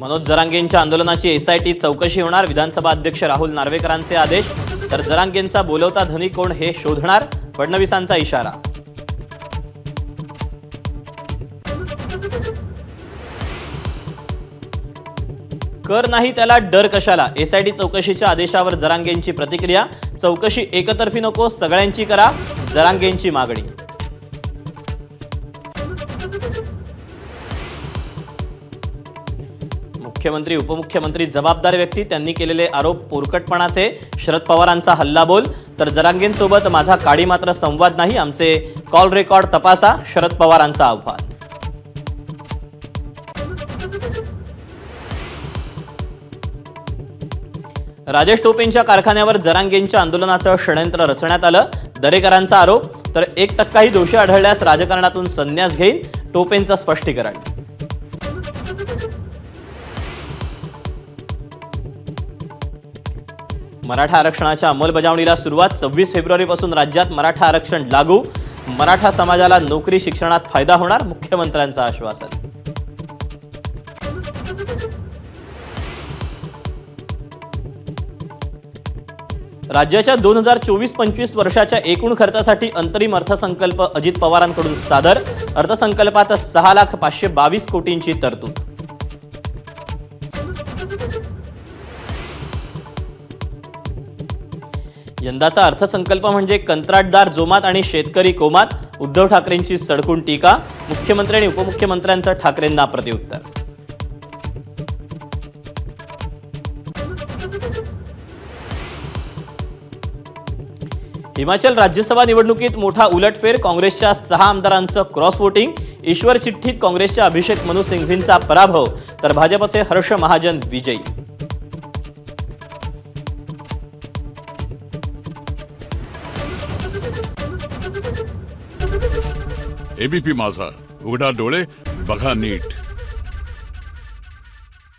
मनोज जरांगेंच्या आंदोलनाची एसआयटी चौकशी होणार, विधानसभा अध्यक्ष राहुल नार्वेकरांचे आदेश. तर जरांगेंचा बोलवता धनी कोण हे शोधणार, फडणवीसांचा इशारा. कर नाही त्याला डर कशाला, एसआयटी चौकशीच्या आदेशावर जरांगेंची प्रतिक्रिया. चौकशी एकतर्फी नको, सगळ्यांची करा, जरांगेंची मागणी. मुख्यमंत्री उपमुख्यमंत्री जबाबदार व्यक्ती, त्यांनी केलेले आरोप पोरकटपणाचे. शरद पवारांचा हल्लाबोल. तर जरांगेंसोबत माझा काडी मात्र संवाद नाही, आमचे कॉल रेकॉर्ड तपासा, शरद पवारांचं आव्हान. राजेश टोपेंच्या कारखान्यावर जरांगेंच्या आंदोलनाचं षडयंत्र रचण्यात आलं, दरेकरांचा आरोप. तर 1%ही दोषी आढळल्यास राजकारणातून संन्यास घेईन, टोपेंचं स्पष्टीकरण. मराठा आरक्षणाच्या अंमलबजावणीला सुरुवात, 26 फेब्रुवारीपासून राज्यात मराठा आरक्षण लागू. मराठा समाजाला नोकरी शिक्षणात फायदा होणार, मुख्यमंत्र्यांचं आश्वासन. राज्याच्या 2024-25 वर्षाच्या एकूण खर्चासाठी अंतरिम अर्थसंकल्प अजित पवारांकडून सादर. अर्थसंकल्पात 6,522 कोटींची तरतूद. यंदाचा अर्थसंकल्प म्हणजे कंत्राटदार जोमात आणि शेतकरी कोमात, उद्धव ठाकरेंची सडकून टीका. मुख्यमंत्री आणि उपमुख्यमंत्र्यांचं ठाकरेंना प्रत्युत्तर. हिमाचल राज्यसभा निवडणुकीत मोठा उलटफेर, काँग्रेसच्या 6 आमदारांचं क्रॉस वोटिंग. ईश्वर चिठ्ठीत काँग्रेसच्या अभिषेक मनु सिंघवींचा पराभव, तर भाजपचे हर्ष महाजन विजयी. एबीपी माझा, उघडा डोळे बघा नीट.